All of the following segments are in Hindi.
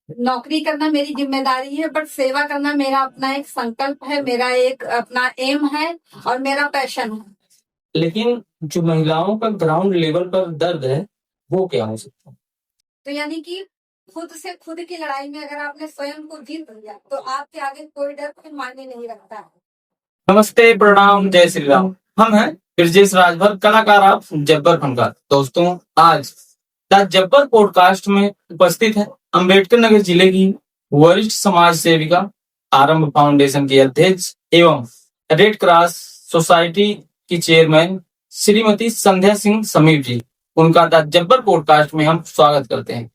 नौकरी करना मेरी जिम्मेदारी है, बट सेवा करना मेरा अपना एक संकल्प है, मेरा एक अपना एम है और मेरा पैशन है। लेकिन जो महिलाओं का ग्राउंड लेवल पर दर्द है वो क्या हो सकता है? तो यानी कि खुद से खुद की लड़ाई में अगर आपने स्वयं को जीत लिया तो आपके आगे कोई डर फिर मायने नहीं रखता है। नमस्ते, प्रणाम, जय श्री राम। हम हैं ब्रजेश राजभर, कलाकार आप जब्बर फनकार। दोस्तों, आज द जब्बर पॉडकास्ट में उपस्थित है अंबेडकर नगर जिले की वरिष्ठ समाज सेविका, आरंभ फाउंडेशन की अध्यक्ष एवं रेड क्रॉस सोसाइटी की चेयरमैन श्रीमती संध्या सिंह समीर जी। उनका द जब्बर पॉडकास्ट में हम स्वागत करते हैं।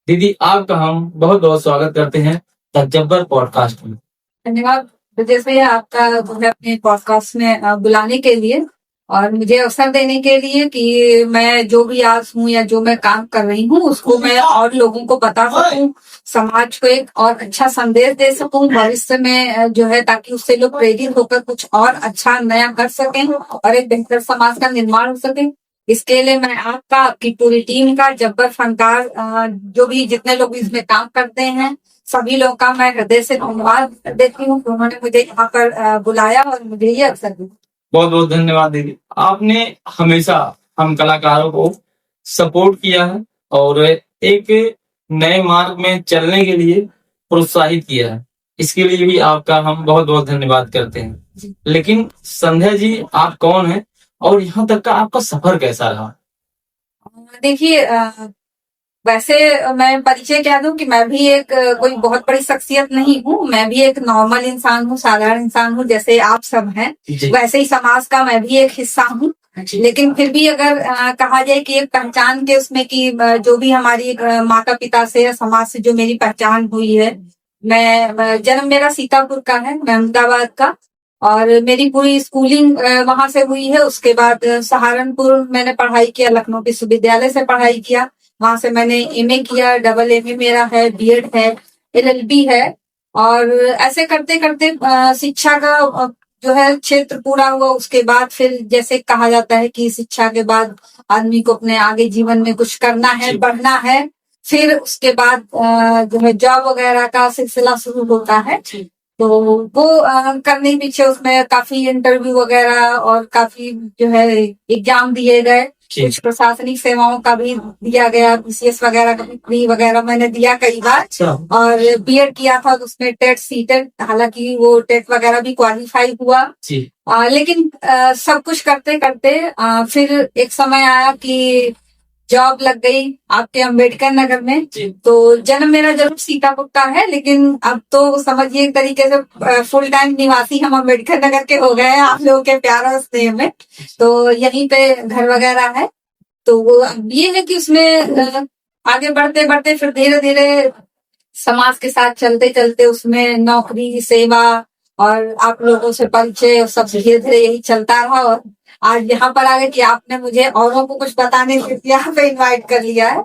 दीदी, आपका हम बहुत बहुत स्वागत करते हैं द जब्बर पॉडकास्ट में। धन्यवाद ब्रजेश भैया, आपका जो है अपने पॉडकास्ट में बुलाने के लिए और मुझे अवसर देने के लिए कि मैं जो भी आज हूँ या जो मैं काम कर रही हूँ उसको मैं और लोगों को बता सकूं, समाज को एक और अच्छा संदेश दे सकूं भविष्य में जो है, ताकि उससे लोग प्रेरित होकर कुछ और अच्छा नया कर सकें और एक बेहतर समाज का निर्माण हो सके। इसके लिए मैं आपका, आपकी पूरी टीम का, जब्बर फनकार जो भी जितने लोग इसमें काम करते हैं, सभी लोगों का मैं हृदय से धन्यवाद देती हूँ कि उन्होंने मुझे यहाँ पर बुलाया और मुझे ये अवसर दिया। बहुत बहुत धन्यवाद दीदी। आपने हमेशा हम कलाकारों को सपोर्ट किया है और एक नए मार्ग में चलने के लिए प्रोत्साहित किया है। इसके लिए भी आपका हम बहुत बहुत धन्यवाद करते हैं। लेकिन संध्या जी, आप कौन हैं और यहाँ तक का आपका सफर कैसा रहा? देखिए, वैसे मैं परिचय कह दूं कि मैं भी एक कोई बहुत बड़ी शख्सियत नहीं हूँ। मैं भी एक नॉर्मल इंसान हूँ, साधारण इंसान हूँ, जैसे आप सब हैं। वैसे ही समाज का मैं भी एक हिस्सा हूँ। लेकिन फिर भी अगर कहा जाए कि एक पहचान के उसमें कि जो भी हमारी माता पिता से या समाज से जो मेरी पहचान हुई है, मैं जन्म मेरा सीतापुर का है, मैं अहमदाबाद का, और मेरी पूरी स्कूलिंग वहां से हुई है। उसके बाद सहारनपुर मैंने पढ़ाई किया, लखनऊ विश्वविद्यालय से पढ़ाई किया। वहां से मैंने एमए किया, डबल एमए मेरा है, बीएड है, एलएलबी है। और ऐसे करते करते शिक्षा का जो है क्षेत्र पूरा हुआ। उसके बाद फिर जैसे कहा जाता है कि शिक्षा के बाद आदमी को अपने आगे जीवन में कुछ करना है, बढ़ना है। फिर उसके बाद जो है जॉब वगैरह का सिलसिला शुरू होता है। तो वो करने के पीछे उसमें काफी इंटरव्यू वगैरह और काफी जो है एग्जाम दिए गए। कुछ प्रशासनिक सेवाओं का भी दिया गया, बीसीएस वगैरह का भी वगैरह मैंने दिया कई बार। और बीएड किया था तो उसमें टेट सीटेट, हालांकि वो टेट वगैरह भी क्वालिफाई हुआ। लेकिन सब कुछ करते करते फिर एक समय आया कि जॉब लग गई आपके अंबेडकर नगर में। तो जन्म मेरा जरूर सीतापुर का है, लेकिन अब तो समझिए एक तरीके से फुल टाइम निवासी हम अंबेडकर नगर के हो गए हैं आप लोगों के प्यार और स्नेह में। तो यहीं पे घर वगैरह है। तो वो ये है कि उसमें आगे बढ़ते बढ़ते फिर धीरे धीरे समाज के साथ चलते चलते उसमें नौकरी, सेवा और आप लोगों से परिचय, सब धीरे धीरे यही चलता रहा। और आज यहाँ पर आ गए कि आपने मुझे औरों को कुछ बताने के लिए यहाँ पे इनवाइट कर लिया है।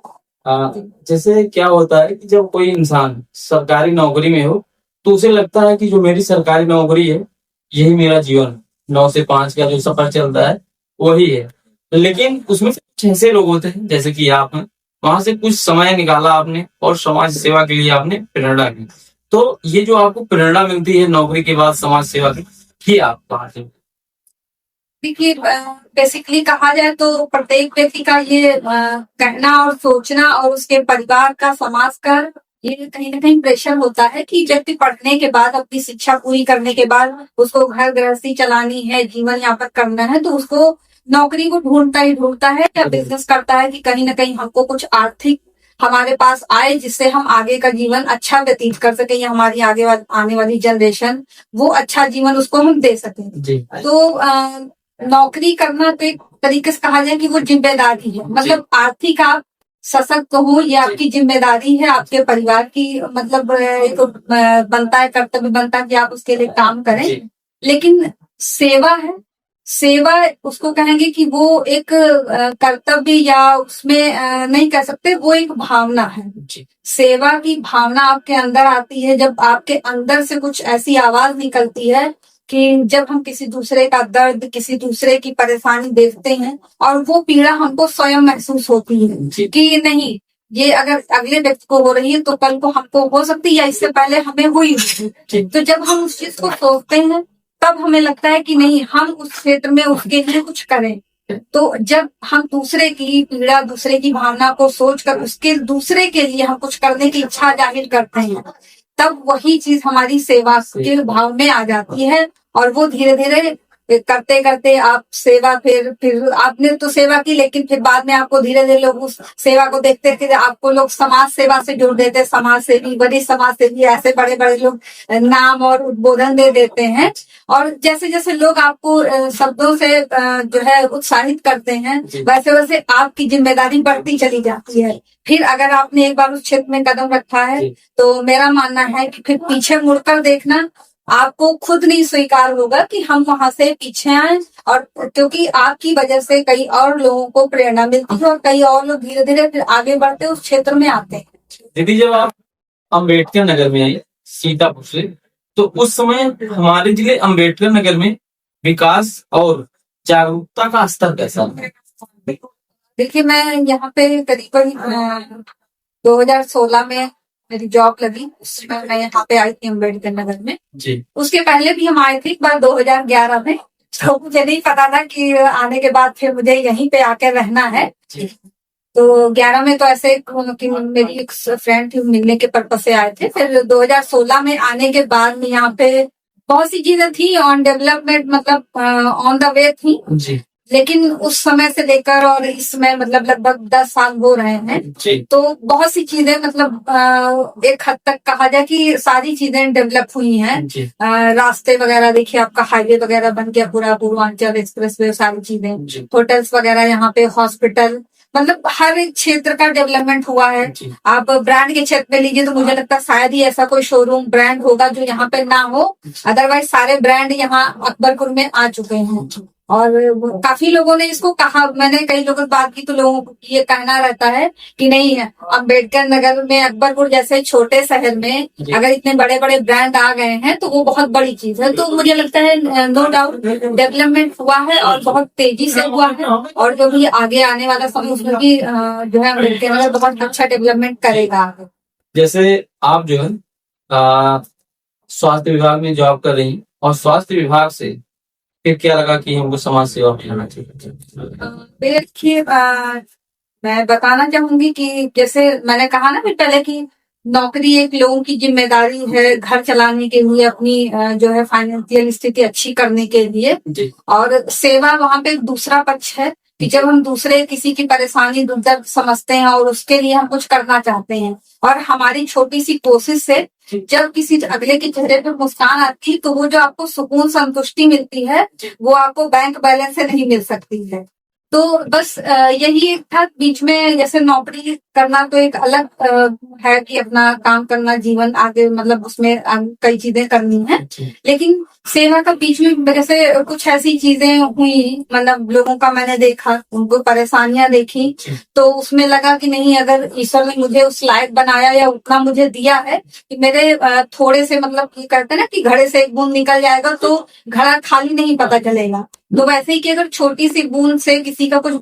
जैसे क्या होता है कि जब कोई इंसान सरकारी नौकरी में हो तो उसे लगता है कि जो मेरी सरकारी नौकरी है यही मेरा जीवन, 9 से 5 का जो सफर चलता है वही है। लेकिन उसमें से कुछ ऐसे लोग होते हैं जैसे कि आप हैं, वहां से कुछ समय निकाला आपने और समाज सेवा के लिए आपने प्रेरणा की। तो ये जो आपको प्रेरणा मिलती है नौकरी के बाद समाज सेवा की, ये आप कहाँ से? देखिए, बेसिकली कहा जाए तो प्रत्येक व्यक्ति का ये कहना और सोचना और उसके परिवार का, समाज का, ये कहीं ना कहीं प्रेशर होता है कि व्यक्ति पढ़ने के बाद, अपनी शिक्षा पूरी करने के बाद उसको घर गृहस्थी चलानी है, जीवन यापन करना है, तो उसको नौकरी को ढूंढता ही ढूंढता है या बिजनेस करता है कि कहीं ना कहीं हमको कुछ आर्थिक हमारे पास आए जिससे हम आगे का जीवन अच्छा व्यतीत कर सके या हमारी आने वाली जनरेशन वो अच्छा जीवन उसको हम दे सके। तो नौकरी करना तो एक तरीके से कहा जाए कि वो जिम्मेदारी है, मतलब आर्थिक आप सशक्त हो, ये आपकी जिम्मेदारी है, आपके परिवार की, मतलब एक बनता है, कर्तव्य बनता है कि आप उसके लिए काम करें। लेकिन सेवा है, सेवा उसको कहेंगे कि वो एक कर्तव्य या उसमें नहीं कह सकते, वो एक भावना है। सेवा की भावना आपके अंदर आती है जब आपके अंदर से कुछ ऐसी आवाज निकलती है कि जब हम किसी दूसरे का दर्द, किसी दूसरे की परेशानी देखते हैं और वो पीड़ा हमको स्वयं महसूस होती है कि नहीं, ये अगर अगले व्यक्ति को हो रही है तो कल को हमको हो सकती है या इससे पहले हमें हुई होगी। तो जब हम उस चीज को सोचते हैं तब हमें लगता है कि नहीं, हम उस क्षेत्र में उसके लिए कुछ करें। तो जब हम दूसरे की पीड़ा, दूसरे की भावना को सोचकर उसके दूसरे के लिए हम कुछ करने की इच्छा जाहिर करते हैं, तब वही चीज हमारी सेवा के भाव में आ जाती है। और वो धीरे धीरे करते करते आप सेवा, फिर आपने तो सेवा की, लेकिन फिर बाद में आपको धीरे धीरे लोग उस सेवा को देखते थे, आपको लोग समाज सेवा से जोड़ देते, समाज सेवी, बड़ी समाज सेवी, ऐसे बड़े बड़े लोग नाम और उद्बोधन दे देते हैं। और जैसे जैसे लोग आपको शब्दों से जो है उत्साहित करते हैं, वैसे वैसे आपकी जिम्मेदारी बढ़ती चली जाती है। फिर अगर आपने एक बार उस क्षेत्र में कदम रखा है तो मेरा मानना है कि फिर पीछे मुड़कर देखना आपको खुद नहीं स्वीकार होगा कि हम वहां से पीछे आए। और क्योंकि आपकी वजह से कई और लोगों को प्रेरणा मिलती है और कई और लोग धीरे धीरे फिर आगे बढ़ते उस क्षेत्र में आते हैं। दीदी, जब आप अम्बेडकर नगर में आई सीतापुर से, तो उस समय हमारे जिले अम्बेडकर नगर में विकास और जागरूकता का स्तर कैसा है? देखिए, मैं यहाँ पे करीबन 2016 में मेरी जॉब लगी, उसमें मैं यहाँ पे आई थी अम्बेडकर नगर में जी। उसके पहले भी हम आए थे एक बार 2011 में। तो मुझे नहीं पता था कि आने के बाद फिर मुझे यहीं पे आकर रहना है। तो 11 में तो ऐसे कि मेरी एक फ्रेंड थी, मिलने के पर्पज से आए थे। फिर 2016 में आने के बाद में यहाँ पे बहुत सी चीजें थी ऑन डेवलपमेंट, मतलब ऑन द वे थी जी। लेकिन उस समय से लेकर और इस समय मतलब लगभग 10 साल हो रहे हैं। तो बहुत सी चीजें मतलब एक हद तक कहा जाए कि सारी चीजें डेवलप हुई हैं। रास्ते वगैरह देखिए, आपका हाईवे वगैरह बन गया पूरा, पूर्वांचल एक्सप्रेस वे, सारी चीजें, होटल्स वगैरह यहाँ पे, हॉस्पिटल, मतलब हर एक क्षेत्र का डेवलपमेंट हुआ है। आप ब्रांड के क्षेत्र में लीजिए तो मुझे लगता है शायद ही ऐसा कोई शोरूम ब्रांड होगा जो यहाँ पे ना हो, अदरवाइज सारे ब्रांड यहाँ अकबरपुर में आ चुके हैं। और काफी लोगों ने इसको कहा, मैंने कई लोगों से बात की तो लोगों को ये कहना रहता है कि नहीं, अम्बेडकर नगर में, अकबरपुर जैसे छोटे शहर में अगर इतने बड़े बड़े ब्रांड आ गए हैं तो वो बहुत बड़ी चीज है। तो मुझे लगता है नो डाउट डेवलपमेंट हुआ है और बहुत तेजी से हुआ है। और जो भी आगे आने वाला समय उसमें भी जो है अम्बेडकर नगर बहुत अच्छा डेवलपमेंट करेगा। जैसे आप जो है स्वास्थ्य विभाग में जॉब कर रही, और स्वास्थ्य विभाग से फिर क्या लगा कि हमको समाज सेवा करना चाहिए? देखिए, मैं बताना चाहूंगी कि जैसे मैंने कहा ना फिर पहले कि नौकरी एक लोगों की जिम्मेदारी है घर चलाने के लिए, अपनी जो है फाइनेंशियल स्थिति अच्छी करने के लिए। और सेवा वहां पे दूसरा पक्ष है कि जब हम दूसरे किसी की परेशानी दुख दर्द समझते हैं और उसके लिए हम कुछ करना चाहते हैं, और हमारी छोटी सी कोशिश से जब किसी अगले के चेहरे पे मुस्कान आती है तो वो जो आपको सुकून संतुष्टि मिलती है वो आपको बैंक बैलेंस से नहीं मिल सकती है। तो बस यही एक था बीच में, जैसे नौकरी करना तो एक अलग है कि अपना काम करना, जीवन आगे मतलब उसमें कई चीजें करनी है, लेकिन सेवा का बीच में जैसे कुछ ऐसी चीजें हुई, मतलब लोगों का मैंने देखा, उनको परेशानियां देखी, तो उसमें लगा कि नहीं, अगर ईश्वर ने मुझे उस लायक बनाया या उतना मुझे दिया है कि मेरे थोड़े से, मतलब ये कहते हैं ना कि घड़े से एक बूंद निकल जाएगा तो घड़ा खाली नहीं पता चलेगा। तो वैसे ही कि अगर छोटी सी बूंद से किसी का कुछ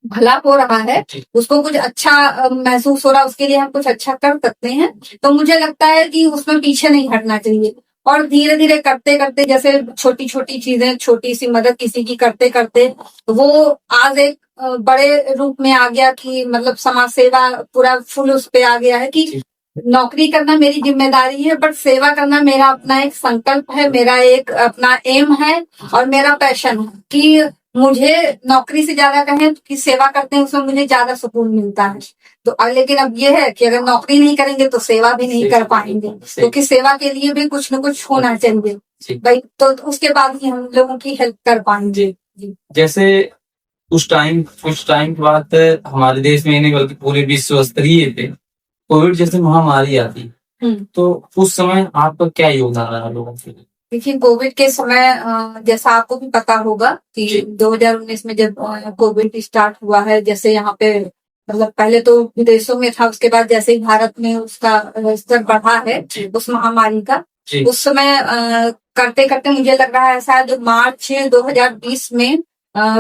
भला हो रहा है, उसको कुछ अच्छा महसूस हो रहा है, उसके लिए हम कुछ अच्छा कर सकते हैं, तो मुझे लगता है कि उसमें पीछे नहीं हटना चाहिए। और धीरे धीरे करते करते, जैसे छोटी छोटी चीजें, छोटी सी मदद किसी की करते करते वो आज एक बड़े रूप में आ गया कि मतलब समाज सेवा पूरा फुल उस पे आ गया है कि नौकरी करना मेरी जिम्मेदारी है, बट सेवा करना मेरा अपना एक संकल्प है, मेरा एक अपना एम है और मेरा पैशन है कि मुझे नौकरी से ज्यादा कहें कि सेवा करते हैं उसमें मुझे ज्यादा सुकून मिलता है। तो लेकिन अब ये है कि अगर नौकरी नहीं करेंगे तो सेवा भी नहीं कर पाएंगे, क्योंकि सेवा के लिए भी कुछ न कुछ होना चाहिए भाई, तो उसके बाद ही हम लोगों की हेल्प कर पाएंगे। जैसे कुछ टाइम के बाद हमारे देश में नहीं बल्कि पूरे विश्व स्तरीय पे कोविड जैसी महामारी आती, तो उस समय आपका क्या योगदान रहा लोगों के लिए? देखिए, कोविड के समय जैसा आपको भी पता होगा कि 2019 में जब कोविड स्टार्ट हुआ है, जैसे यहाँ पे मतलब पहले तो विदेशों में था, उसके बाद जैसे ही भारत में उसका स्तर बढ़ा है उस महामारी का, उस समय करते करते मुझे लग रहा है शायद मार्च 2020 में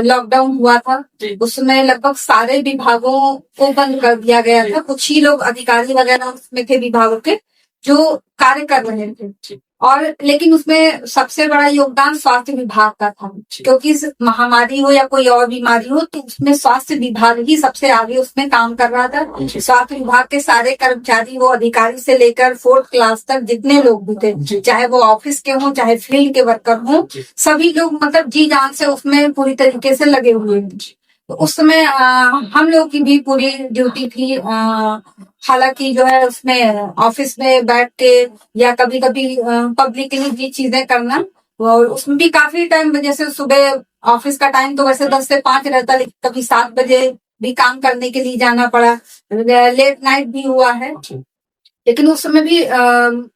लॉकडाउन हुआ था, जी। उसमें लगभग सारे विभागों को बंद कर दिया गया था। कुछ ही लोग अधिकारी वगैरह उसमें थे विभागों के जो कार्य कर रहे थे, जी। और लेकिन उसमें सबसे बड़ा योगदान स्वास्थ्य विभाग का था, जी। क्योंकि इस महामारी हो या कोई और बीमारी हो तो उसमें स्वास्थ्य विभाग ही सबसे आगे उसमें काम कर रहा था। जी। स्वास्थ्य विभाग के सारे कर्मचारी, वो अधिकारी से लेकर 4th क्लास तक जितने लोग भी थे, जी। चाहे वो ऑफिस के हों चाहे फील्ड के वर्कर हों, जी। सभी लोग मतलब जी जान से उसमें पूरी तरीके से लगे हुए हैं। तो उस समय हम लोग की भी पूरी ड्यूटी थी। हालांकि जो है उसमें ऑफिस में बैठ के या कभी कभी पब्लिकली भी चीजें करना, और उसमें भी काफी टाइम, जैसे सुबह ऑफिस का टाइम तो वैसे 10 से 5 रहता, लेकिन कभी 7 बजे भी काम करने के लिए जाना पड़ा, लेट नाइट भी हुआ है। लेकिन उस समय भी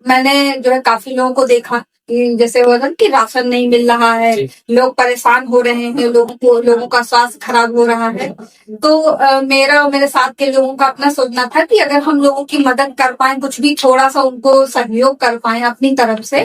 मैंने जो है काफी लोगों को देखा कि जैसे वो था कि राशन नहीं मिल रहा है, लोग परेशान हो रहे हैं, लोगों का स्वास्थ्य खराब हो रहा है। तो मेरा और मेरे साथ के लोगों का अपना सोचना था कि अगर हम लोगों की मदद कर पाए, कुछ भी थोड़ा सा उनको सहयोग कर पाए अपनी तरफ से,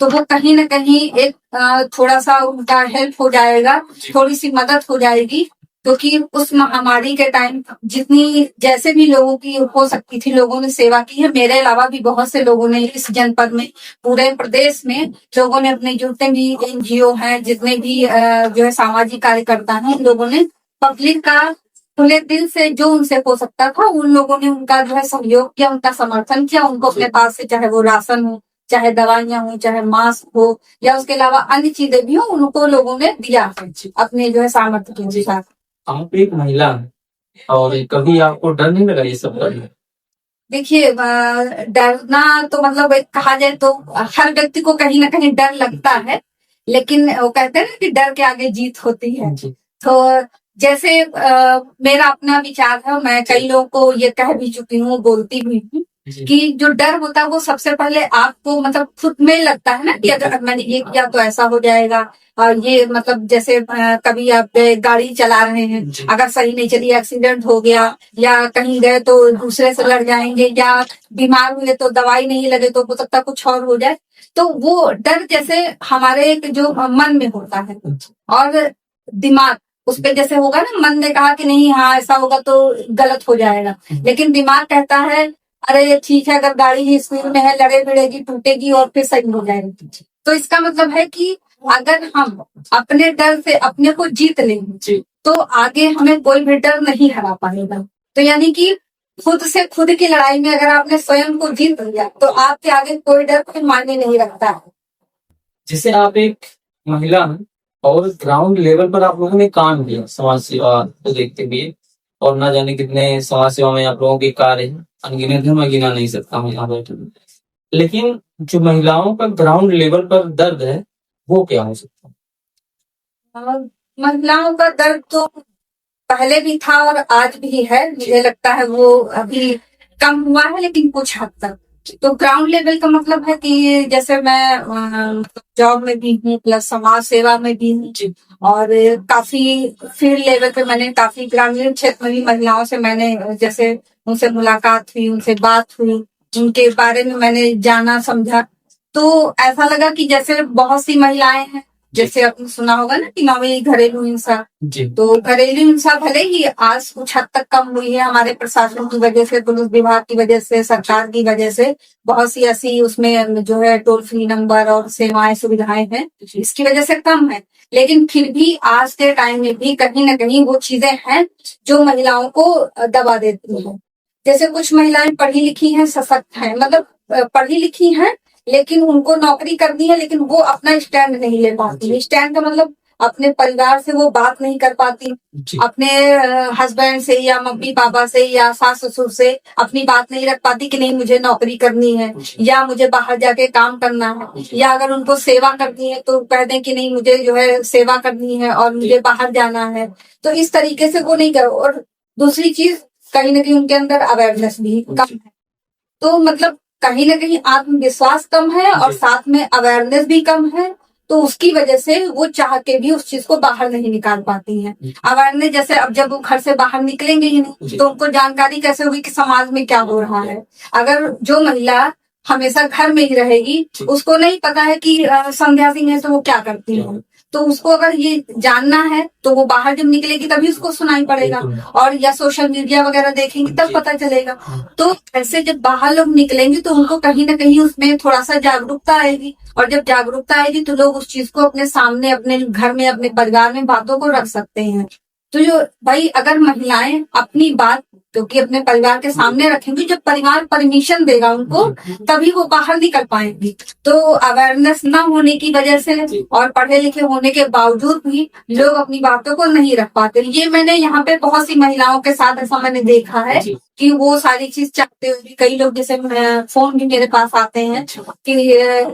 तो वो कहीं ना कहीं एक थोड़ा सा उनका हेल्प हो जाएगा, थोड़ी सी मदद हो जाएगी। क्योंकि उस महामारी के टाइम जितनी जैसे भी लोगों की हो सकती थी, लोगों ने सेवा की है। मेरे अलावा भी बहुत से लोगों ने इस जनपद में, पूरे प्रदेश में लोगों ने अपने जितने भी NGO हैं, जितने भी जो है सामाजिक कार्यकर्ता हैं, उन लोगों ने पब्लिक का खुले दिल से जो उनसे हो सकता था, उन लोगों ने उनका जो है सहयोग किया, उनका समर्थन किया। उनको अपने पास से चाहे वो राशन हो, चाहे दवाइयां हो, चाहे मास्क हो, या उसके अलावा अन्य चीजें भी हो, उनको लोगों ने दिया अपने जो है सामर्थ्य के अनुसार। आप एक महिला हैं और कभी आपको डर नहीं लगा ये सब करने? देखिए, डरना तो मतलब एक कहा जाए तो हर व्यक्ति को कहीं ना कहीं डर लगता है, लेकिन वो कहते हैं ना कि डर के आगे जीत होती है। तो जैसे मेरा अपना विचार है, मैं कई लोगों को ये कह भी चुकी हूँ, बोलती भी हूँ कि जो डर होता है वो सबसे पहले आपको मतलब खुद में लगता है ना कि अगर मैंने ये किया तो ऐसा हो जाएगा। और ये मतलब जैसे कभी आप गाड़ी चला रहे हैं, अगर सही नहीं चली, एक्सीडेंट हो गया, या कहीं गए तो दूसरे से लड़ जाएंगे, या बीमार हुए तो दवाई नहीं लगे तो हो सकता कुछ और हो जाए। तो वो डर जैसे हमारे जो मन में होता है, और दिमाग उस पे जैसे होगा ना, मन ने कहा कि नहीं हाँ ऐसा होगा तो गलत हो जाएगा, लेकिन दिमाग कहता है अरे ठीक है, अगर गाड़ी ही स्पीड में है, लड़े भिड़ेगी, टूटेगी और फिर सही हो जाएगी। तो इसका मतलब है कि अगर हम अपने डर से अपने को जीत लेंगे तो आगे हमें कोई भी डर नहीं हरा पाएगा। तो यानी कि खुद से खुद की लड़ाई में अगर आपने स्वयं को जीत लिया तो आपके आगे कोई डर कोई मायने नहीं रखता है। जैसे आप एक महिला हैं और ग्राउंड लेवल पर आप लोगों ने काम किया समाज सेवा को देखते हुए, और ना जाने कितने समाज सेवा में आप लोगों के कार्य हैं, अनगिनत है, मैं गिना नहीं सकता हूँ यहाँ बैठे। लेकिन जो महिलाओं का ग्राउंड लेवल पर दर्द है वो क्या हो सकता है? महिलाओं का दर्द तो पहले भी था और आज भी है, मुझे लगता है वो अभी कम हुआ है लेकिन कुछ हद तक। तो ग्राउंड लेवल का मतलब है कि जैसे मैं जॉब में भी हूँ, प्लस समाज सेवा में भी हूँ, और काफी फील्ड लेवल पे मैंने काफी ग्रामीण क्षेत्र में भी महिलाओं से मैंने जैसे उनसे मुलाकात हुई, उनसे बात हुई, उनके बारे में मैंने जाना समझा। तो ऐसा लगा कि जैसे बहुत सी महिलाएं हैं, जैसे आपने सुना होगा ना कि 9वीं घरेलू हिंसा, तो घरेलू हिंसा भले ही आज कुछ हद तक कम हुई है हमारे प्रशासन की वजह से, पुलिस विभाग की वजह से, सरकार की वजह से, बहुत सी ऐसी उसमें जो है टोल फ्री नंबर और सेवाएं सुविधाएं हैं, इसकी वजह से कम है। लेकिन फिर भी आज के टाइम में भी कहीं ना कहीं वो चीजें हैं जो महिलाओं को दबा देती है। जैसे कुछ महिलाएं पढ़ी लिखी हैं, सशक्त हैं, मतलब पढ़ी लिखी हैं, लेकिन उनको नौकरी करनी है, लेकिन वो अपना स्टैंड नहीं ले पाती। स्टैंड का मतलब अपने परिवार से वो बात नहीं कर पाती, अपने हस्बैंड से या मम्मी पापा से या सास ससुर से अपनी बात नहीं रख पाती कि नहीं मुझे नौकरी करनी है या मुझे बाहर जाके काम करना है, या अगर उनको सेवा करनी है तो कह दें कि नहीं मुझे जो है सेवा करनी है और मुझे बाहर जाना है। तो इस तरीके से वो नहीं करो। और दूसरी चीज, कहीं ना कहीं उनके अंदर अवेयरनेस भी कम है। तो मतलब कहीं ना कहीं आत्मविश्वास कम है और साथ में अवेयरनेस भी कम है, तो उसकी वजह से वो चाह के भी उस चीज को बाहर नहीं निकाल पाती हैं। अवेयरनेस जैसे अब जब वो घर से बाहर निकलेंगे ही नहीं तो उनको जानकारी कैसे होगी कि समाज में क्या हो रहा है। अगर जो महिला हमेशा घर में ही रहेगी, उसको नहीं पता है कि संध्या सिंह है तो वो क्या करती है, तो उसको अगर ये जानना है तो वो बाहर जब निकलेगी तभी उसको सुनाई पड़ेगा, और या सोशल मीडिया वगैरह देखेंगे तब पता चलेगा। तो ऐसे जब बाहर लोग निकलेंगे तो उनको कहीं ना कहीं उसमें थोड़ा सा जागरूकता आएगी, और जब जागरूकता आएगी तो लोग उस चीज को अपने सामने, अपने घर में, अपने परिवार में बातों को रख सकते हैं। तो जो भाई अगर महिलाएं अपनी बात क्योंकि अपने परिवार के सामने रखेंगी, जब परिवार परमिशन देगा उनको तभी वो बाहर निकल पाएंगी। तो अवेयरनेस ना होने की वजह से और पढ़े लिखे होने के बावजूद भी लोग अपनी बातों को नहीं रख पाते। ये मैंने यहाँ पे बहुत सी महिलाओं के साथ ऐसा मैंने देखा है कि वो सारी चीज चाहते हुए भी, कई लोग जैसे फोन भी मेरे पास आते हैं कि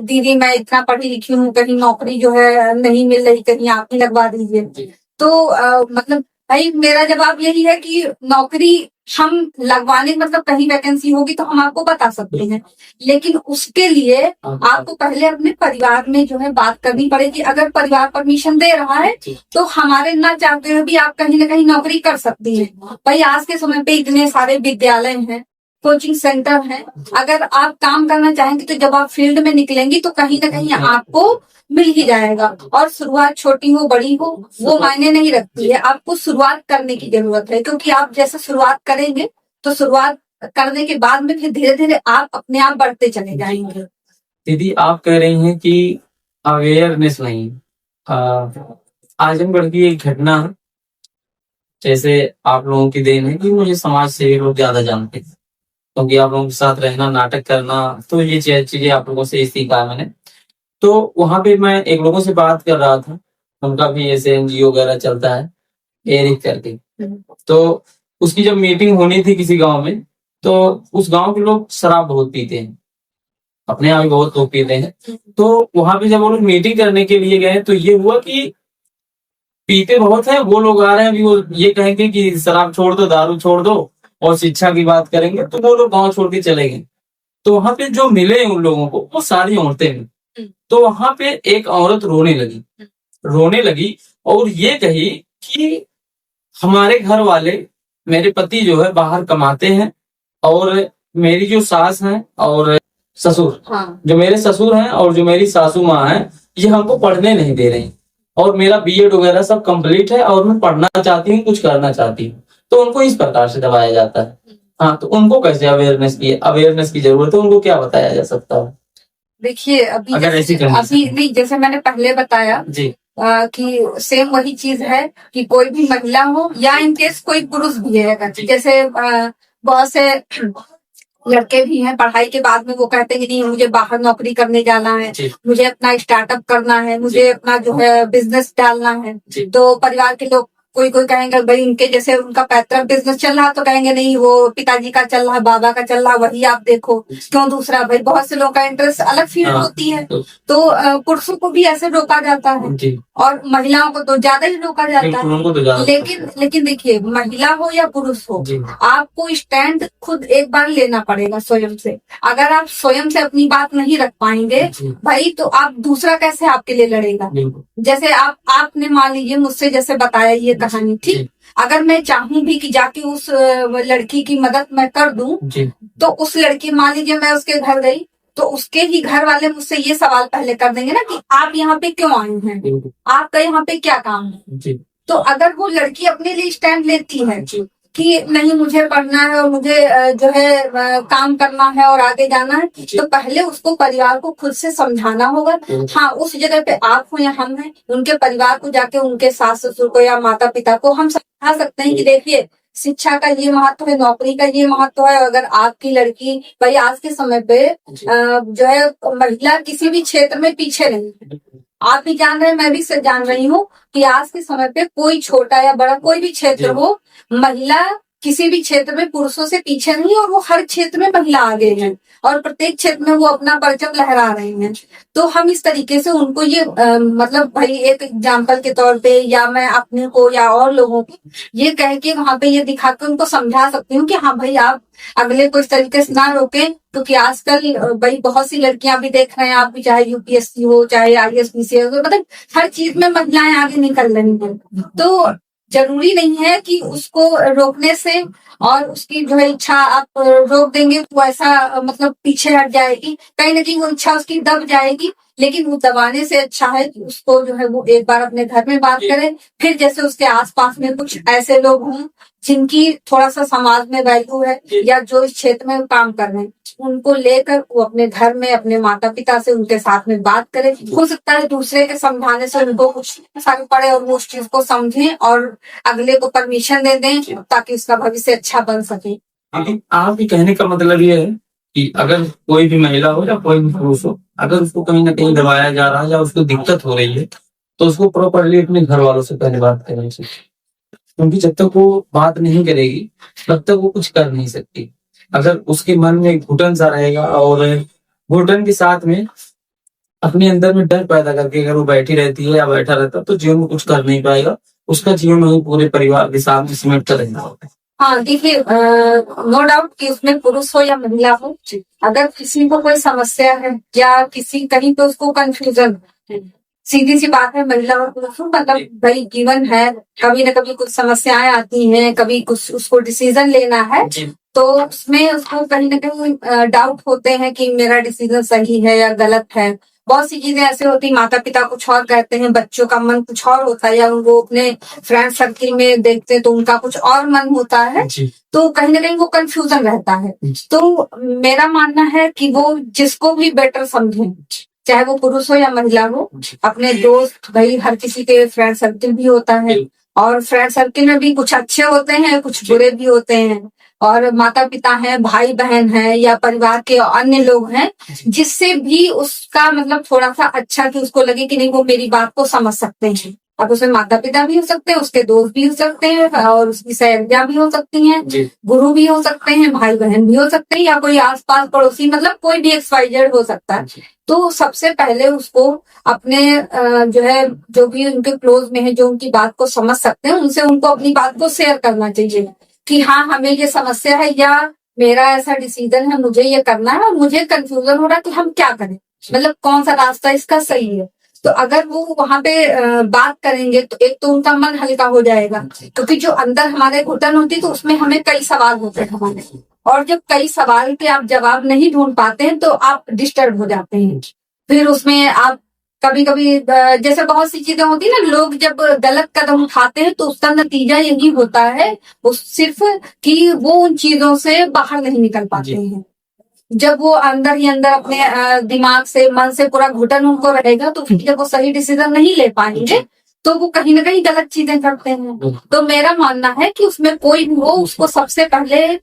दीदी मैं इतना पढ़ी लिखी हूँ, कहीं नौकरी जो है नहीं मिल रही, कहीं आप ही लगवा दीजिए। तो मतलब भाई मेरा जवाब यही है कि नौकरी हम लगवाने मतलब कहीं वैकेंसी होगी तो हम आपको बता सकते हैं, लेकिन उसके लिए आपको पहले अपने परिवार में जो है बात करनी पड़ेगी। अगर परिवार परमिशन दे रहा है तो हमारे ना चाहते हुए भी आप कहीं ना कहीं नौकरी कर सकती हैं। भाई आज के समय पे इतने सारे विद्यालय हैं, कोचिंग सेंटर है, अगर आप काम करना चाहेंगे तो जब आप फील्ड में निकलेंगी तो कहीं ना कहीं आपको मिल ही जाएगा। और शुरुआत छोटी हो बड़ी हो वो मायने नहीं रखती है, आपको शुरुआत करने की जरूरत है, क्योंकि आप जैसे शुरुआत करेंगे तो शुरुआत करने के बाद में फिर धीरे धीरे आप अपने आप बढ़ते चले जाएंगे। दीदी आप कह रही हैं कि अवेयरनेस नहीं, आजमगढ़ की एक घटना जैसे आप लोगों की देन है कि मुझे समाज से लोग ज्यादा जानते हैं, क्योंकि आप लोगों के साथ रहना, नाटक करना, तो ये चीजें आप लोगों से सीखा है मैंने। तो वहां पे मैं एक लोगों से बात कर रहा था, उनका भी ऐसे एनजीओ वगैरह चलता है एरिक करके। तो उसकी जब मीटिंग होनी थी किसी गांव में, तो उस गांव के लोग शराब बहुत पीते हैं, अपने आप ही बहुत लोग पीते हैं। तो वहां पे जब वो लोग मीटिंग करने के लिए गए तो ये हुआ कि पीते बहुत है वो लोग, आ रहे हैं अभी वो ये कहेंगे कि शराब छोड़ दो, दारू छोड़ दो और शिक्षा की बात करेंगे, तो वो लोग गांव छोड़ के चले गए। तो वहां पे जो मिले उन लोगों को वो सारी औरतें मिली। तो वहां पे एक औरत रोने लगी और ये कही कि हमारे घर वाले, मेरे पति जो है बाहर कमाते हैं, और मेरी जो सास है और ससुर, जो मेरे ससुर हैं और जो मेरी सासू माँ है, ये हमको पढ़ने नहीं दे रही, और मेरा बीएड वगैरह सब कंप्लीट है और मैं पढ़ना चाहती हूँ, कुछ करना चाहती हूँ। तो उनको इस प्रकार से दबाया जाता है। हाँ, तो उनको कैसे अवेयरनेस की जरूरत है, उनको क्या बताया जा सकता है? देखिए अभी अगर ऐसी अभी नहीं, जैसे मैंने पहले बताया जी कि सेम वही चीज है कि कोई भी महिला हो या इनकेस कोई पुरुष भी है, अगर जैसे बहुत से लड़के भी हैं पढ़ाई के बाद में वो कहते हैं कि नहीं मुझे बाहर नौकरी करने जाना है, मुझे अपना स्टार्टअप करना है, मुझे अपना जो है बिजनेस डालना है। तो परिवार के लोग कोई कहेंगे भाई उनके जैसे उनका पैतृक बिजनेस चल रहा तो कहेंगे नहीं वो पिताजी का चल रहा, बाबा का चल रहा, वही आप देखो, क्यों दूसरा? भाई बहुत से लोगों का इंटरेस्ट अलग फील्ड होती है। तो पुरुषों को भी ऐसे रोका जाता है और महिलाओं को तो ज्यादा ही रोका जाता है। लेकिन देखिए महिला हो या पुरुष हो, आपको स्टैंड खुद एक बार लेना पड़ेगा स्वयं से। अगर आप स्वयं से अपनी बात नहीं रख पाएंगे भाई, तो आप दूसरा कैसे आपके लिए लड़ेगा? जैसे आपने मान लीजिए मुझसे जैसे बताया ये कहानी, ठीक, अगर मैं चाहूं भी कि जाके उस लड़की की मदद मैं कर दूं, तो उस लड़की, मान लीजिए मैं उसके घर गई तो उसके ही घर वाले मुझसे ये सवाल पहले कर देंगे ना कि आप यहाँ पे क्यों आए हैं, आपका यहाँ पे क्या काम है? तो अगर वो लड़की अपने लिए स्टैंड लेती है कि नहीं मुझे पढ़ना है और मुझे जो है काम करना है और आगे जाना है, तो पहले उसको परिवार को खुद से समझाना होगा। हाँ, उस जगह पे आप हो या हम हैं, उनके परिवार को जाके उनके सास ससुर को या माता पिता को हम समझा सकते हैं कि देखिए शिक्षा का ये महत्व है, नौकरी का ये महत्व है। अगर आपकी लड़की, भाई आज के समय पे जो है महिला किसी भी क्षेत्र में पीछे नहीं है। आप भी जान रहे हैं, मैं भी जान रही हूँ कि आज के समय पे कोई छोटा या बड़ा कोई भी क्षेत्र हो, महिला किसी भी क्षेत्र में पुरुषों से पीछे नहीं, और वो हर क्षेत्र में महिला आगे है और प्रत्येक क्षेत्र में वो अपना परचम लहरा रहे हैं। तो हम इस तरीके से उनको ये मतलब भाई एक एग्जाम्पल के तौर पे, या मैं अपने को या और लोगों को ये कह के वहां पे ये दिखा के उनको समझा सकती हूँ कि हाँ भाई आप अगले को इस तरीके से ना रोके, क्योंकि आजकल भाई बहुत सी लड़कियां भी देख रहे हैं, आप भी चाहे यूपीएससी हो चाहे आईएएस पीसीएस हो, मतलब हर चीज में महिलाएं आगे निकल रही हैं। तो जरूरी नहीं है कि उसको रोकने से और उसकी जो है इच्छा आप रोक देंगे तो ऐसा मतलब पीछे हट जाएगी, कहीं ना कहीं वो इच्छा उसकी दब जाएगी। लेकिन वो दबाने से अच्छा है कि उसको जो है वो एक बार अपने घर में बात करें, फिर जैसे उसके आसपास में कुछ ऐसे लोग हों जिनकी थोड़ा सा समाज में वैल्यू है या जो इस क्षेत्र में काम कर रहे हैं, उनको लेकर वो अपने घर में अपने माता पिता से उनके साथ में बात करें। हो सकता है दूसरे के समझाने से उनको कुछ फर्क पड़े और वो उस चीज को समझें और अगले को परमिशन दे दें ताकि उसका भविष्य अच्छा बन सके। आपके कहने का मतलब ये है कि अगर कोई भी महिला हो या कोई भी पुरुष हो, अगर उसको कहीं ना कहीं दबाया जा रहा है या उसको दिक्कत हो रही है तो उसको प्रॉपरली अपने घर वालों से पहले बात करनी चाहिए, क्योंकि जब तक वो बात नहीं करेगी तब तक वो कुछ कर नहीं सकती। अगर उसके मन में घुटन सा रहेगा और घुटन के साथ में अपने अंदर में डर पैदा करके अगर वो बैठी रहती है या बैठा रहता है तो जीवन में कुछ कर नहीं पाएगा, उसका जीवन वही पूरे परिवार के साथ में सिमट कर रहना होता है। हाँ देखिए, नो डाउट कि उसमें पुरुष हो या महिला हो, अगर किसी को कोई समस्या है या किसी कहीं पे उसको कंफ्यूजन, सीधी सी बात है, महिला और पुरुष मतलब भाई जीवन है, कभी ना कभी कुछ समस्याएं आती हैं, कभी कुछ उसको डिसीजन लेना है तो उसमें उसको कहीं ना कहीं डाउट होते हैं कि मेरा डिसीजन सही है या गलत है। बहुत सी चीजें ऐसे होती, माता पिता कुछ और कहते हैं, बच्चों का मन कुछ और होता है, या वो अपने फ्रेंड सर्किल में देखते हैं तो उनका कुछ और मन होता है, तो कहीं ना कहीं वो कंफ्यूजन रहता है। तो मेरा मानना है कि वो जिसको भी बेटर समझे, चाहे वो पुरुष हो या महिला हो, अपने दोस्त भाई, हर किसी के फ्रेंड सर्किल भी होता है और फ्रेंड सर्किल में भी कुछ अच्छे होते हैं कुछ बुरे भी होते हैं, और माता पिता हैं, भाई बहन हैं या परिवार के अन्य लोग हैं जिससे भी उसका मतलब थोड़ा सा अच्छा कि उसको लगे कि नहीं वो मेरी बात को समझ सकते हैं। अब उसमें माता पिता भी हो सकते हैं, उसके दोस्त भी हो सकते हैं और उसकी सहेलियां भी हो सकती हैं, गुरु भी हो सकते हैं, भाई बहन भी हो सकते हैं या कोई आसपास पड़ोसी, मतलब कोई भी XYZ हो सकता है। तो सबसे पहले उसको अपने जो है जो भी उनके क्लोज में है, जो उनकी बात को समझ सकते हैं, उनसे उनको अपनी बात को शेयर करना चाहिए कि हाँ हमें ये समस्या है या मेरा ऐसा डिसीजन है, मुझे ये करना है और मुझे कंफ्यूजन हो रहा है कि हम क्या करें, मतलब कौन सा रास्ता इसका सही है। तो अगर वो वहां पे बात करेंगे तो एक तो उनका मन हल्का हो जाएगा, क्योंकि जो अंदर हमारे घुटन होती है तो उसमें हमें कई सवाल होते हैं हमारे, और जब कई सवाल के आप जवाब नहीं ढूंढ पाते हैं तो आप डिस्टर्ब हो जाते हैं। फिर उसमें आप कभी कभी जैसे बहुत सी चीजें होती है ना, लोग जब गलत कदम उठाते हैं तो उसका नतीजा यही होता है वो सिर्फ कि वो उन चीजों से बाहर नहीं निकल पाते हैं। जब वो अंदर ही अंदर अपने दिमाग से मन से पूरा घुटन उनको रहेगा तो फिर जब वो सही डिसीजन नहीं ले पाएंगे तो वो कहीं ना कहीं गलत चीजें करते हैं। तो मेरा मानना है कि उसमें कोई भी हो, उसको सबसे पहले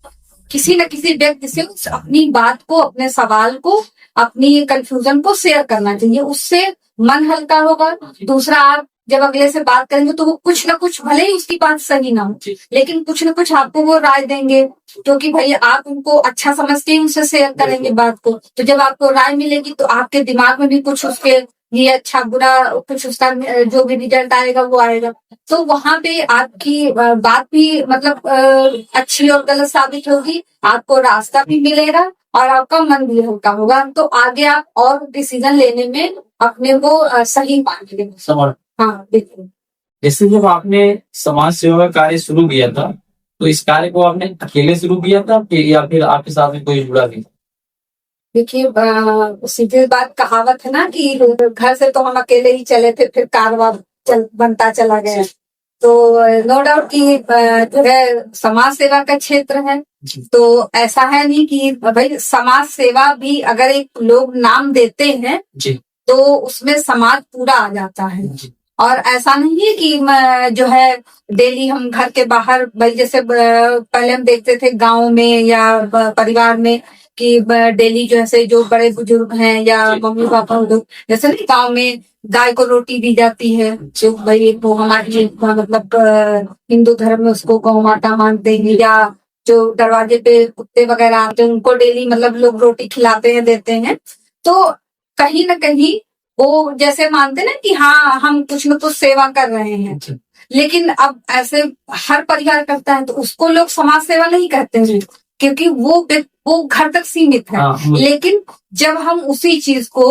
किसी न किसी व्यक्ति से अपनी बात को, अपने सवाल को, अपनी कंफ्यूजन को शेयर करना चाहिए, उससे मन हल्का होगा। दूसरा, आप जब अगले से बात करेंगे तो वो कुछ ना कुछ, भले ही उसकी बात सही ना हो, लेकिन कुछ ना कुछ आपको वो राय देंगे, क्योंकि भाई आप उनको अच्छा समझ के उनसे शेयर करेंगे बात को। तो जब आपको राय मिलेगी तो आपके दिमाग में भी कुछ उसके ये अच्छा बुरा कुछ उसका जो भी रिजल्ट आएगा वो आएगा। तो वहां पे आपकी बात भी मतलब अच्छी और गलत साबित होगी, आपको रास्ता भी मिलेगा और आपका मन भी हल्का होगा, तो आगे आप और डिसीजन लेने में अपने को सही पाएंगे। हाँ बिल्कुल। जैसे जब आपने समाज सेवा का कार्य शुरू किया था तो इस कार्य को आपने अकेले शुरू किया था या फिर आपके साथ में कोई जुड़ा नहीं? देखिए, सीधी बात, कहावत है ना कि घर से तो हम अकेले ही चले थे, फिर कारवां बनता चला गया। तो नो डाउट कि जो है समाज सेवा का क्षेत्र है, तो ऐसा है नहीं कि भाई समाज सेवा भी अगर एक लोग नाम देते हैं तो उसमें समाज पूरा आ जाता है। और ऐसा नहीं है कि जो है डेली हम घर के बाहर, भाई जैसे पहले हम देखते थे गांव में या परिवार में कि डेली जो है जो बड़े बुजुर्ग हैं या मम्मी पापा लोग, जैसे गांव में गाय को रोटी दी जाती है, जो भाई वो हमारी मतलब हिंदू धर्म में उसको गौ माता मानते हैं, या जो दरवाजे पे कुत्ते वगैरह आते हैं उनको डेली मतलब लोग रोटी खिलाते हैं, देते हैं। तो कहीं ना कहीं वो जैसे मानते ना कि हाँ हम कुछ न कुछ सेवा कर रहे हैं, लेकिन अब ऐसे हर परिवार करता है तो उसको लोग समाज सेवा नहीं कहते हैं, क्योंकि वो घर तक सीमित है। लेकिन जब हम उसी चीज को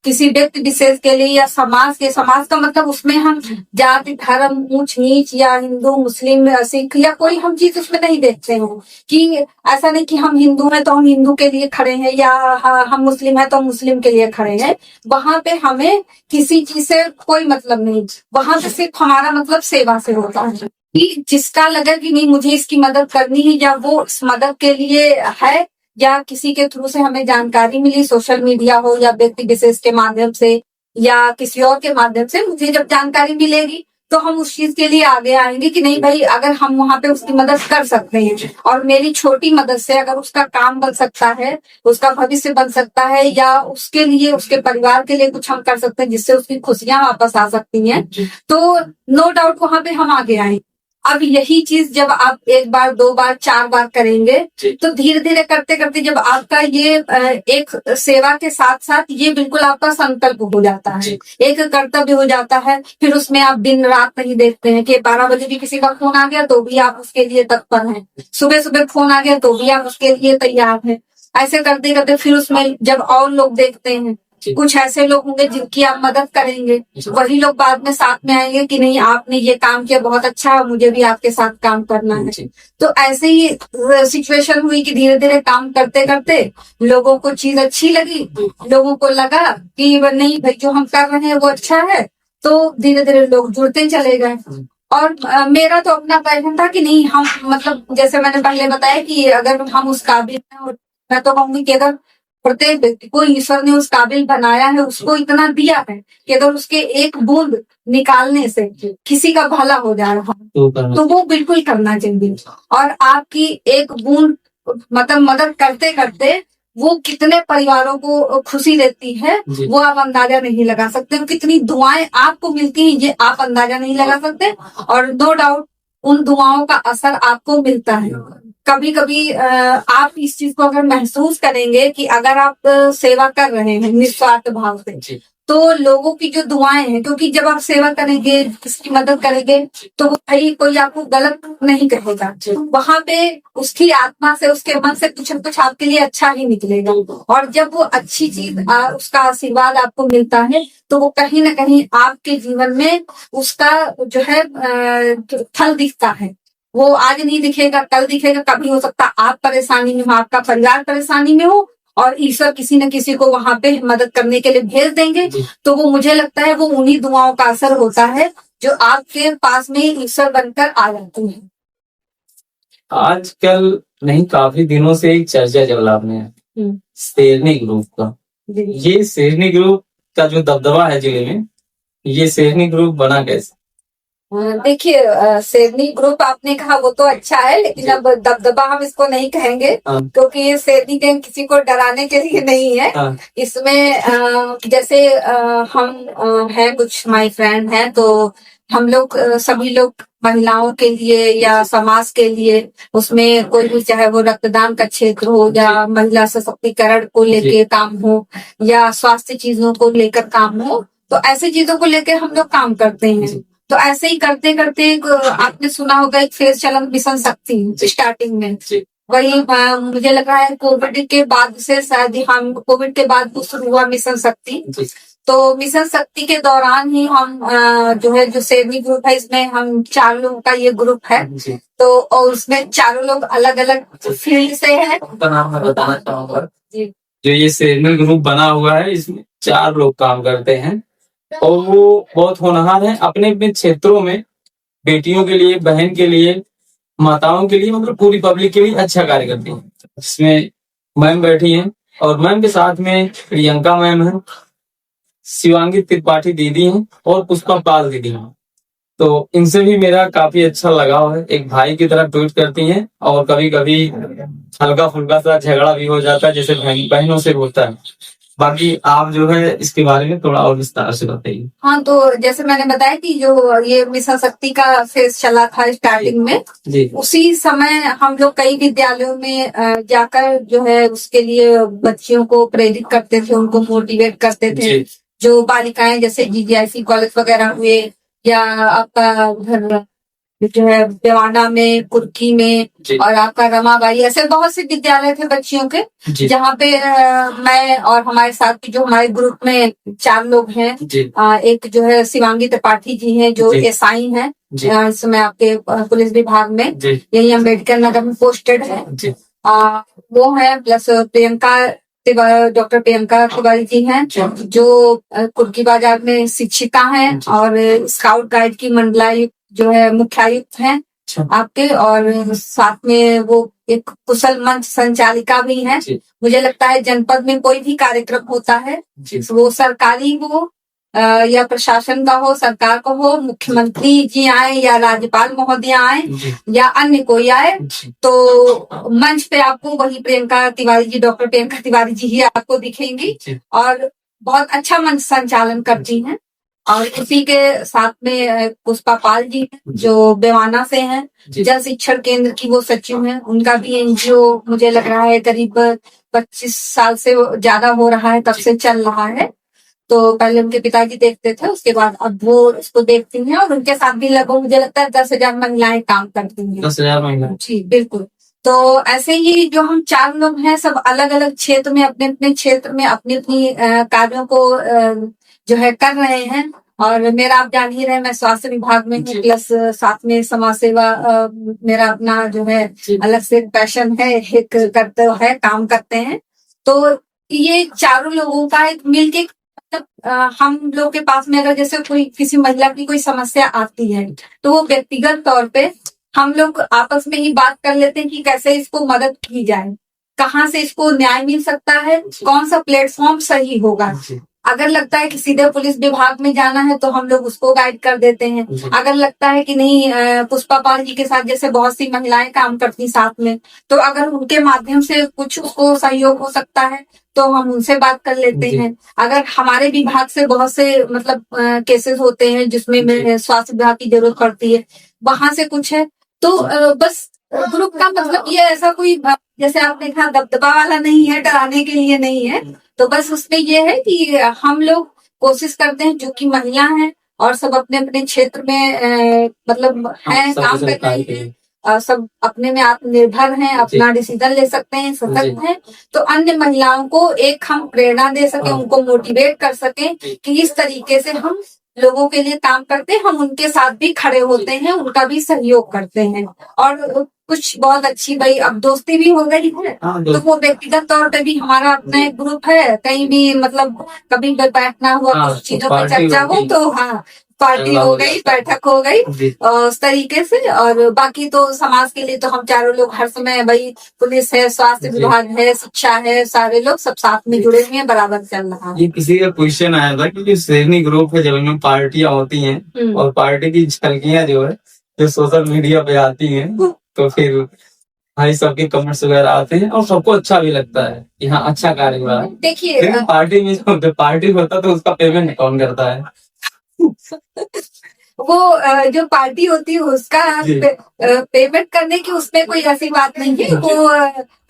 किसी व्यक्ति विशेष के लिए या समाज का मतलब उसमें हम जाति धर्म ऊंच नीच या हिंदू मुस्लिम सिख या कोई हम चीज उसमें नहीं देखते हैं कि ऐसा नहीं कि हम हिंदू हैं तो हम हिंदू के लिए खड़े हैं या हम मुस्लिम हैं तो हम मुस्लिम के लिए खड़े हैं। वहां पे हमें किसी चीज से कोई मतलब नहीं, वहां पे सिर्फ हमारा मतलब सेवा से होता है कि जिसका लगे कि नहीं मुझे इसकी मदद करनी है या वो इस मदद के लिए है या किसी के थ्रू से हमें जानकारी मिली, सोशल मीडिया हो या व्यक्ति विशेष के माध्यम से या किसी और के माध्यम से मुझे जब जानकारी मिलेगी तो हम उस चीज के लिए आगे आएंगे कि नहीं भाई अगर हम वहां पे उसकी मदद कर सकते हैं और मेरी छोटी मदद से अगर उसका काम बन सकता है, उसका भविष्य बन सकता है या उसके लिए उसके परिवार के लिए कुछ हम कर सकते हैं जिससे उसकी खुशियां वापस आ सकती हैं, तो नो डाउट वहां पे हम आगे आएंगे। अब यही चीज जब आप एक बार दो बार चार बार करेंगे तो धीरे धीरे करते करते जब आपका ये एक सेवा के साथ साथ ये बिल्कुल आपका संकल्प हो जाता है, एक कर्तव्य हो जाता है, फिर उसमें आप दिन रात नहीं देखते हैं कि 12 बजे भी किसी का फोन आ गया तो भी आप उसके लिए तत्पर हैं, सुबह सुबह फोन आ गया तो भी आप उसके लिए तैयार हैं। ऐसे करते करते फिर उसमें जब और लोग देखते हैं, कुछ ऐसे लोग होंगे जिनकी आप मदद करेंगे, वही लोग बाद में साथ में आएंगे कि नहीं आपने ये काम किया बहुत अच्छा है, मुझे भी आपके साथ काम करना है। तो ऐसे ही सिचुएशन हुई कि धीरे धीरे काम करते करते लोगों को चीज अच्छी लगी, लोगों को लगा कि नहीं भाई जो हम कर रहे हैं वो अच्छा है, तो धीरे धीरे लोग जुड़ते चले गए। और मेरा तो अपना पैशन था कि नहीं हम मतलब जैसे मैंने पहले बताया कि अगर हम उस काबिल हैं, और मैं तो कहूंगी कि अगर प्रत्येक व्यक्ति को ईश्वर ने उस काबिल बनाया है, उसको इतना दिया है कि अगर उसके एक बूंद निकालने से किसी का भला हो जा रहा है तो वो बिल्कुल करना चाहिए। और आपकी एक बूंद मतलब मदद करते करते वो कितने परिवारों को खुशी देती है वो आप अंदाजा नहीं लगा सकते, कितनी दुआएं आपको मिलती हैं ये आप अंदाजा नहीं लगा सकते। और नो डाउट उन दुआओं का असर आपको मिलता है। कभी कभी आप इस चीज को अगर महसूस करेंगे कि अगर आप सेवा कर रहे हैं निस्वार्थ भाव से तो लोगों की जो दुआएं हैं, क्योंकि जब आप सेवा करेंगे किसी की मदद करेंगे तो भाई कोई आपको गलत नहीं कहेगा, वहां पे उसकी आत्मा से उसके मन से कुछ न कुछ आपके लिए अच्छा ही निकलेगा। और जब वो अच्छी चीज उसका आशीर्वाद आपको मिलता है तो वो कहीं ना कहीं आपके जीवन में उसका जो है फल दिखता है। वो आज नहीं दिखेगा कल दिखेगा, कभी हो सकता आप परेशानी में हो, आपका परिवार परेशानी में हो और ईश्वर किसी न किसी को वहां पे मदद करने के लिए भेज देंगे, तो वो मुझे लगता है वो उन्हीं दुआओं का असर होता है जो आपके पास में ईश्वर बनकर आ जाते हैं। आजकल नहीं काफी दिनों से एक चर्चा चल रहा है शेरनी ग्रुप का। ये शेरनी ग्रुप का जो दबदबा है जिले में, ये शेरनी ग्रुप बना कैसे? देखिए शेरनी ग्रुप आपने कहा वो तो अच्छा है, लेकिन अब दबदबा हम इसको नहीं कहेंगे क्योंकि ये शेरनी गैंग किसी को डराने के लिए नहीं है। इसमें जैसे हम हैं कुछ माय फ्रेंड हैं तो हम लोग सभी लोग महिलाओं के लिए या समाज के लिए उसमें कोई भी चाहे वो रक्तदान का क्षेत्र हो या महिला सशक्तिकरण को लेके काम हो या स्वास्थ्य चीजों को लेकर काम हो, तो ऐसी चीजों को लेकर हम लोग काम करते हैं। तो ऐसे ही करते करते आपने सुना होगा एक फेस चलन मिशन शक्ति स्टार्टिंग में, वही मुझे लग रहा है कोविड के बाद से शायद हम कोविड के बाद वो शुरू हुआ मिशन शक्ति। तो मिशन शक्ति के दौरान ही हम जो है जो शेरनी ग्रुप है इसमें हम 4 लोगों का ये ग्रुप है। तो और उसमें चारों लोग अलग अलग फील्ड से हैं। बताना चाहूंगा जो ये शेरनी ग्रुप बना हुआ है इसमें 4 लोग काम करते हैं और वो बहुत होनहार हैं अपने अपने क्षेत्रों में, बेटियों के लिए, बहन के लिए, माताओं के लिए, मतलब पूरी पब्लिक के लिए अच्छा कार्य करती हैं। इसमें मैम बैठी हैं और मैम के साथ में प्रियंका मैम है, शिवांगी त्रिपाठी दीदी हैं और पुष्पा पाल दीदी हैं। तो इनसे भी मेरा काफी अच्छा लगाव है, एक भाई की तरह ट्रीट करती हैं और कभी कभी हल्का फुल्का सा झगड़ा भी हो जाता है जैसे बहनों से होता है। बाकी आप जो है इसके बारे में थोड़ा और विस्तार से बताइए। हाँ, तो जैसे मैंने बताया कि जो ये मिशन शक्ति का फेज चला था स्टार्टिंग में जी। उसी समय हम लोग कई विद्यालयों में जाकर जो है उसके लिए बच्चियों को प्रेरित करते थे, उनको मोटिवेट करते थे। जो बालिकाएं जैसे GGIC कॉलेज वगैरह हुए या आपका उधर जो है बेवाना में, कुर्की में जी और आपका रमाबाई, ऐसे बहुत से विद्यालय थे बच्चियों के, जी जहाँ पे मैं और हमारे साथ की जो हमारे ग्रुप में 4 लोग हैं। जी एक जो है शिवांगी त्रिपाठी जी हैं जो जी एसआई हैं जी इस समय आपके पुलिस विभाग में, जी यही अम्बेडकर नगर में पोस्टेड है। जी वो है, प्लस डॉक्टर प्रियंका तिवारी जी हैं जो कुर्की बाजार में शिक्षिका हैं जी और स्काउट गाइड की मंडलायुक्त जो है मुख्यायुक्त हैं अच्छा आपके, और साथ में वो एक कुशल मंच संचालिका भी हैं। जी मुझे लगता है जनपद में कोई भी कार्यक्रम होता है, जी वो सरकारी हो या प्रशासन का हो, सरकार का हो, मुख्यमंत्री जी आए या राज्यपाल महोदय आए जी या अन्य कोई आए, जी तो मंच पे आपको वही प्रियंका तिवारी जी, डॉक्टर प्रियंका तिवारी जी ही आपको दिखेंगी जी और बहुत अच्छा मंच संचालन करती हैं। और उसी के साथ में पुष्पा पाल जी हैं जो बेवाना से हैं, जी जल शिक्षण केंद्र की वो सचिव हैं। उनका भी एनजीओ मुझे लग रहा है करीब 25 साल से ज्यादा हो रहा है, तब से चल रहा है। तो पहले उनके पिताजी देखते थे, उसके बाद अब वो उसको देखती हैं और उनके साथ भी लगभग मुझे लगता है 10,000 महिलाएं काम करती हैं। 10,000 महिला जी बिल्कुल। तो ऐसे ही जो हम 4 लोग हैं, सब अलग अलग क्षेत्र में, अपने अपने क्षेत्र में अपनी अपनी कार्यों को जो है कर रहे हैं। और मेरा आप जान ही रहे, मैं स्वास्थ्य विभाग में हूँ, जी प्लस साथ में समाज सेवा मेरा अपना जो है जी अलग से पैशन है, एक करते है, काम करते हैं। तो ये चारों लोगों का एक मिलके मतलब हम लोग के पास में अगर जैसे कोई किसी महिला की कोई समस्या आती है, तो वो व्यक्तिगत तौर पे हम लोग आपस में ही बात कर लेते हैं कि कैसे इसको मदद की जाए, कहाँ से इसको न्याय मिल सकता है, कौन सा प्लेटफॉर्म सही होगा। जी अगर लगता है कि सीधे पुलिस विभाग में जाना है तो हम लोग उसको गाइड कर देते हैं। जी अगर लगता है कि नहीं, पुष्पा पाल जी के साथ जैसे बहुत सी महिलाएं काम करती साथ में, तो अगर उनके माध्यम से कुछ उसको सहयोग हो सकता है तो हम उनसे बात कर लेते जी हैं। अगर हमारे विभाग से बहुत से मतलब केसेस होते हैं जिसमें स्वास्थ्य विभाग की जरूरत पड़ती है, वहां से कुछ है, तो बस ग्रुप का मतलब ये ऐसा कोई जैसे आपने कहा दबदबा वाला नहीं है, डराने के लिए नहीं है। तो बस उसमें ये है कि हम लोग कोशिश करते हैं, जो कि महिला हैं और सब अपने अपने क्षेत्र में मतलब हैं, काम कर रही हैं, सब अपने में आत्मनिर्भर हैं, अपना डिसीजन ले सकते हैं, सशक्त हैं। तो अन्य महिलाओं को एक हम प्रेरणा दे सके, उनको मोटिवेट कर सके कि इस तरीके से हम लोगों के लिए काम करते हैं, हम उनके साथ भी खड़े होते हैं, उनका भी सहयोग करते हैं। और कुछ बहुत अच्छी भाई अब दोस्ती भी हो गई है, तो वो व्यक्तिगत तौर पे भी हमारा अपना एक ग्रुप है, कहीं भी मतलब कभी भी बैठना हुआ, कुछ चीजों पर चर्चा हो तो हाँ, पार्टी हो गई, बैठक हो गई उस तरीके से। और बाकी तो समाज के लिए तो हम चारों लोग हर समय भाई, पुलिस है, स्वास्थ्य विभाग है, शिक्षा है, सारे लोग सब साथ में जुड़े हुए हैं, बराबर चल रहा है। ये किसी का क्वेश्चन आया था कि शेरनी ग्रुप है, जब इनमें पार्टियां होती हैं और पार्टी की झलकियां जो है जो सोशल मीडिया पे आती हैं, तो फिर भाई सबके कमेंट्स वगैरह आते हैं और सबको अच्छा भी लगता है कि हाँ अच्छा कार्य हुआ है। देखिए लेकिन पार्टी में जो पार्टी होता है तो उसका पेमेंट कौन करता है? वो जो पार्टी होती है उसका पेमेंट करने की उसमें कोई ऐसी बात नहीं है। वो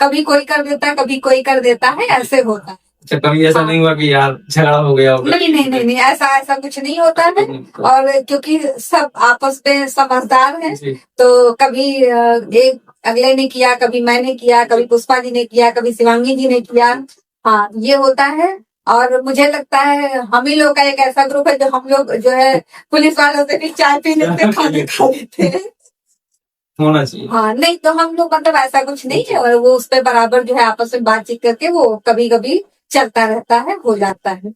कभी कोई कर देता है, कभी कोई कर देता है, ऐसे होता है। अच्छा, कभी ऐसा नहीं हुआ कि यार झगड़ा हो गया होगा? नहीं नहीं नहीं नहीं, ऐसा कुछ नहीं होता है। और क्योंकि सब आपस में समझदार हैं, तो कभी एक अगले ने किया, कभी मैंने किया, कभी पुष्पा जी ने किया, कभी शिवांगी जी ने किया। हाँ, ये होता है। और मुझे लगता है हम ही लोग का एक ऐसा ग्रुप है जो हम लोग जो है पुलिस वालों से भी चाय पी लेते, खाने खा लेते हैं। होना चाहिए। हाँ, नहीं तो हम लोग मतलब ऐसा कुछ नहीं है, और वो उस पर बराबर जो है आपस में बातचीत करके वो कभी कभी चलता रहता है, हो जाता है।